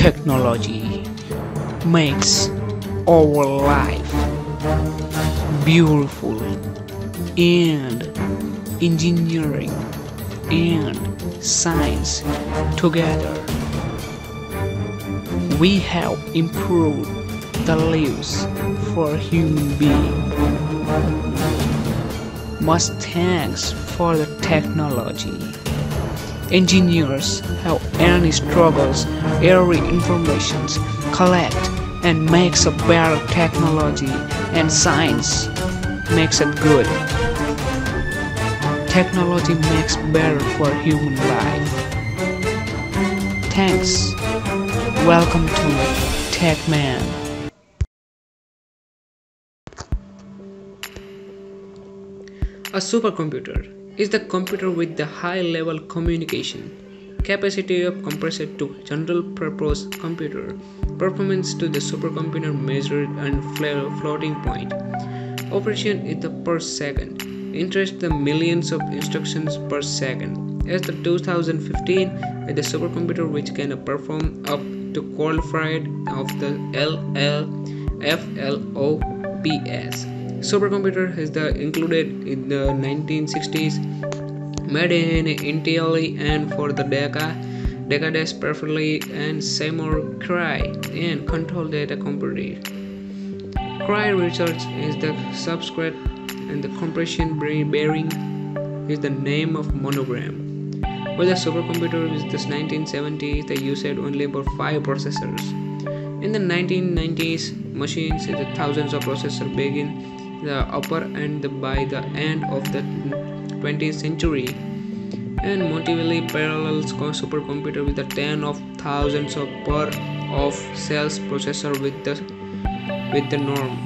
Technology makes our life beautiful, and engineering and science together, we have improved the lives for human beings. Much thanks for the technology. Engineers have any struggles, every information collect and makes a better technology, and science makes it good. Technology makes better for human life. Thanks. Welcome to TechMan. A supercomputer is the computer with the high-level communication capacity of compressed to general-purpose computer performance to the supercomputer measured and floating point. Operation is the per second. Interest the millions of instructions per second. As the 2015 with the supercomputer which can perform up to qualified of the FLOPS. Supercomputer is included in the 1960s, made in Italy and for the decades perfectly, and Seymour Cray and control data computer. Cray Research is the subscript, and the compression bearing is the name of monogram. With the supercomputer is the 1970s, they used only about 5 processors. In the 1990s, machines with thousands of processors begin the upper end by the end of the 20th century, and multiple parallel supercomputer with the 10 of thousands of per of cells processor with the norm.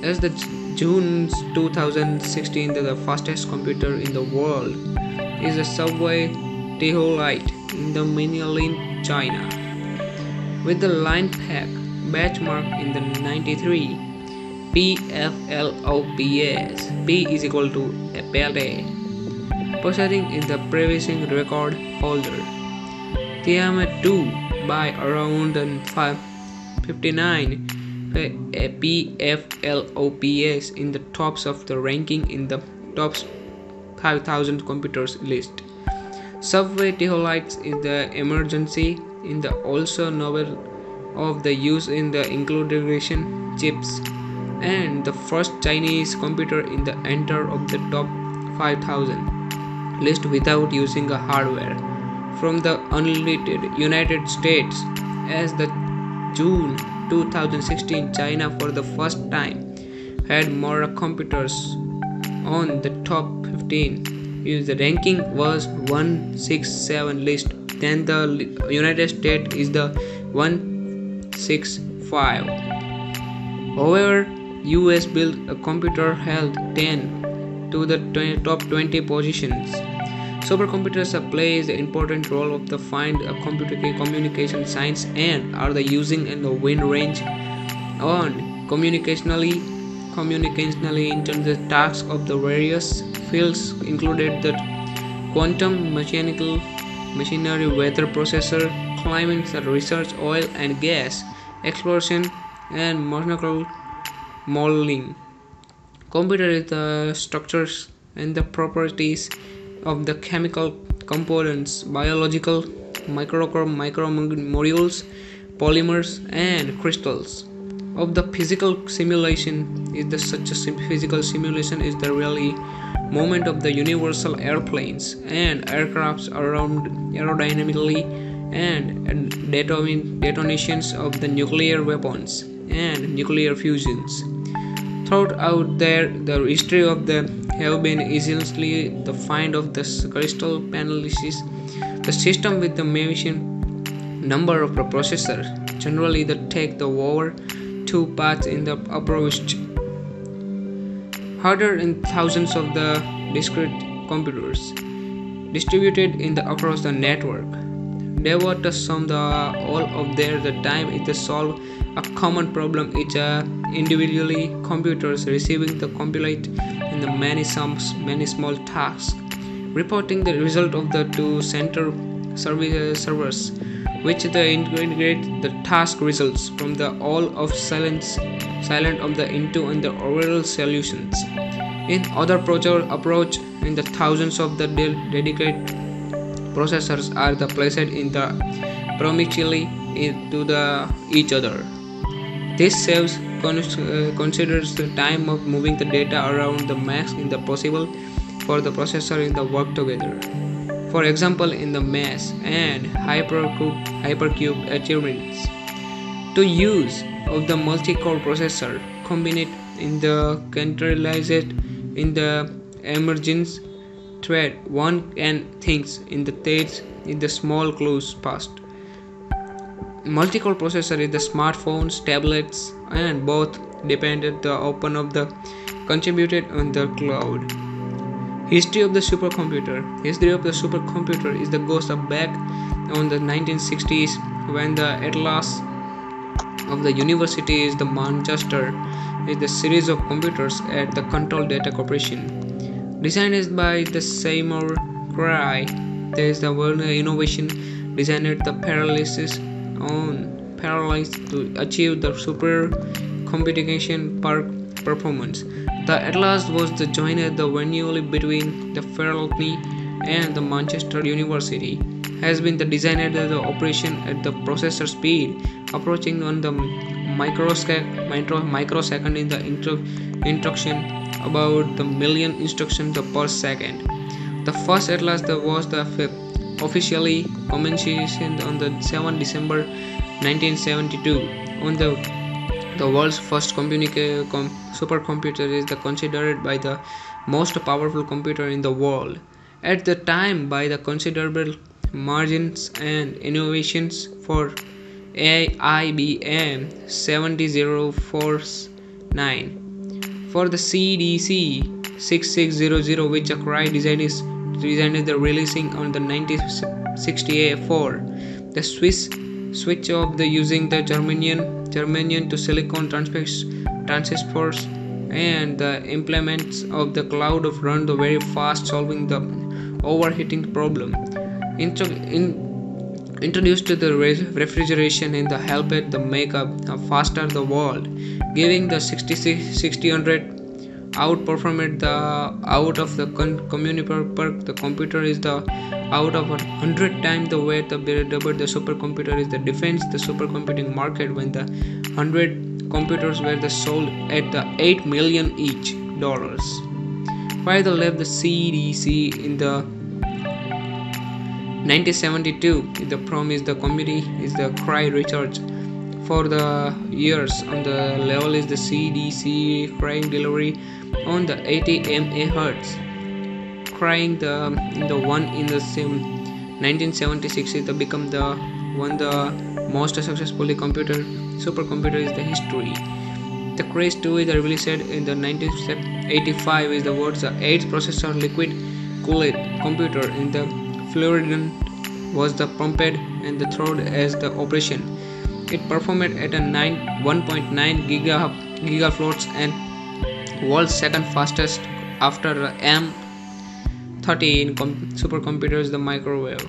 As the June 2016, the fastest computer in the world is a subway Hiii in the Minilin, China, with the line pack benchmark in the 93. PFLOPS. P is equal to a pele. Possessing is the previous record holder. Diameter 2 by around 59. A PFLOPS in the tops of the ranking in the top 5,000 computers list. Subway Hiii is the emergency in the also novel of the use in the includation chips, and the first Chinese computer in the enter of the top 5,000 list without using a hardware from the unlimited United States. As the June 2016, China for the first time had more computers on the top 15. The ranking was 167 list, then the United States is the 165. However, US built a computer held 10 to the top 20 positions. Supercomputers play the important role of the find a communication science and are the using in the win range on communicationally in terms of the tasks of the various fields included the quantum mechanical machinery, weather processor, climate research, oil and gas exploration, and molecular modeling. Computer is the structures and the properties of the chemical components, biological micromolecules, polymers, and crystals. Of the physical simulation is the such a physical simulation is the really movement of the universal airplanes and aircrafts around aerodynamically, and detonations of the nuclear weapons and nuclear fusions. Throughout the history of the have been essentially the find of the crystal analysis, the system with the maximum number of the processors, generally that take the over 2 paths in the approach. Harder in thousands of the discrete computers distributed in the across the network. Devote some all of their the time is to solve a common problem each individually computers receiving the compilate in the many small tasks, reporting the result of the two center servers, which integrate the task results from the all of silent of the into and the overall solutions. In other approach, in the thousands of the dedicated processors are the placed in the promiscuously into the each other. This saves considers the time of moving the data around the max in the possible for the processor in the work together. For example, in the mass and hypercube achievements. To use of the multi-core processor combined in the centralized in the emergence thread, one can thinks in the threads in the small close past. Multi-core processor is the smartphones, tablets, and both depended the open of the contributed on the cloud. History of the supercomputer. History of the supercomputer is the goes back on the 1960s when the Atlas of the University is the Manchester is the series of computers at the Control Data Corporation. Designed by the Seymour Cray, there is the one innovation designed the paralysis to achieve the super computation performance. The Atlas was the joined the venue between the Fairleigh and the Manchester University. Has been the designed the operation at the processor speed approaching on the microsecond in the instruction about the million instructions per second. The first Atlas was the officially commissioned on the 7 December 1972 on the world's first supercomputer is considered by the most powerful computer in the world. At the time, by the considerable margins and innovations for IBM 7049 for the CDC 6600, which a Cray designed the releasing on the 1964. The switch of the using the germanium to silicon transistors and the implements of the cloud of run the very fast, solving the overheating problem. Introduced to the refrigeration in the helped the make up faster the world, giving the 600 outperformed the out of the the computer is the out of 100 times the weight the supercomputer is the defense the supercomputing market when the 100 computers were the sold at the $8 million each dollars. While the left the CDC in the 1972 the promise the committee is the Cray Research for the years on the level is the CDC Cray delivery on the 80 MHz. Crying the one in the same 1976 it become the one the most successfully supercomputer is the history. The Cray 2 is released in the 1985 is the world's 8th processor liquid cooled computer in the Floridian was the pumped and the thrown as the operation. It performed at a 1.9 gigaflops and world's second fastest after the M30 supercomputers the microwave.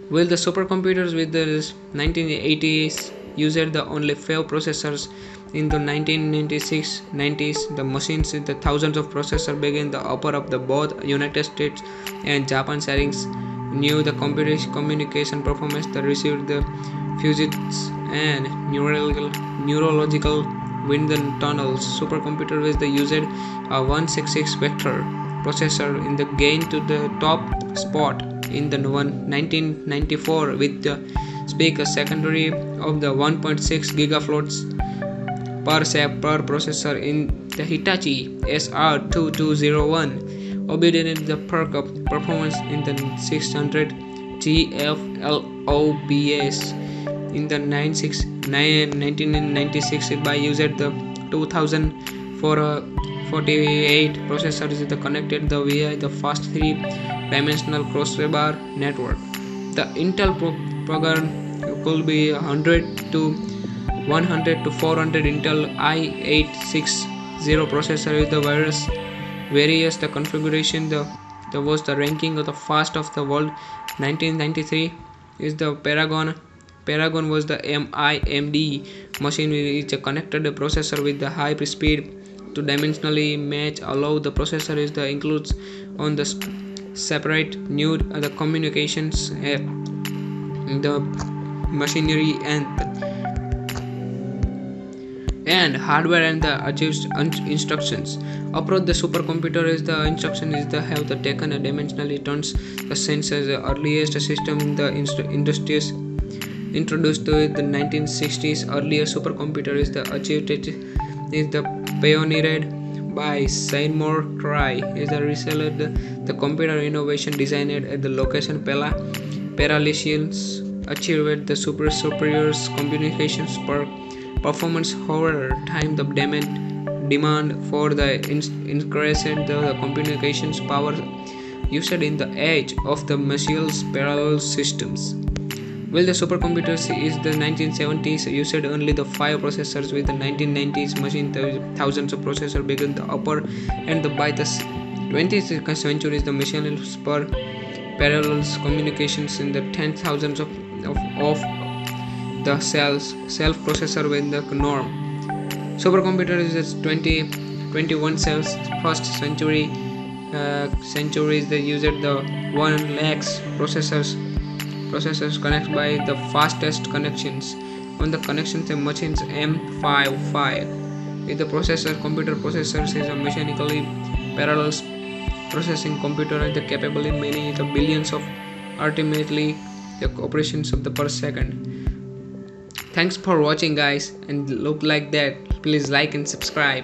While the supercomputers with the 1980s used the only 5 processors in the 1996-90s the machines with the thousands of processors began the upper of the both United States and Japan settings knew the communication performance that received the physics and neurological wind tunnels. Supercomputer with the used a 166 vector processor in the gain to the top spot in the 1994 with the speaker secondary of the 1.6 gigaflops per processor in the Hitachi SR2201 obedient the perk of performance in the 600 GFLOBS in the 1996 by used the 2048 processor is the connected the via the fast 3-dimensional crossover network. The Intel program could be 100 to 400 Intel i860 processor with the various the configuration the was the ranking of the fast of the world 1993 is the Paragon. Paragon was the MIMD machine which connected the processor with the high speed to dimensionally match. Allow the processor is the includes on the separate node the communications the machinery and hardware and the achieved instructions. Approach the supercomputer is the instruction is the have the taken a dimensionally turns the sense as the earliest system in the industries introduced to the 1960s. Earlier supercomputer is the achieved is the pioneered by Seymour Cray is the reseller the computer innovation designed at the location parallelsupercomputers achieved the superior communications performance. However, time the demand for the increased the communications power used in the age of the machines parallel systems. Well, the supercomputers is the 1970s used only the 5 processors. With the 1990s machine thousands of processors began the upper and by the 20th century the machines per parallels communications in the 10,000s of the self processor with the norm. Supercomputer is 21st century centuries they used the 1 lakhs processors connect by the fastest connections on the connections the machines M55 with the computer processors is a mechanically parallel processing computer and the capable in many the billions of ultimately the operations of the per second. Thanks for watching guys, and look like that please like and subscribe.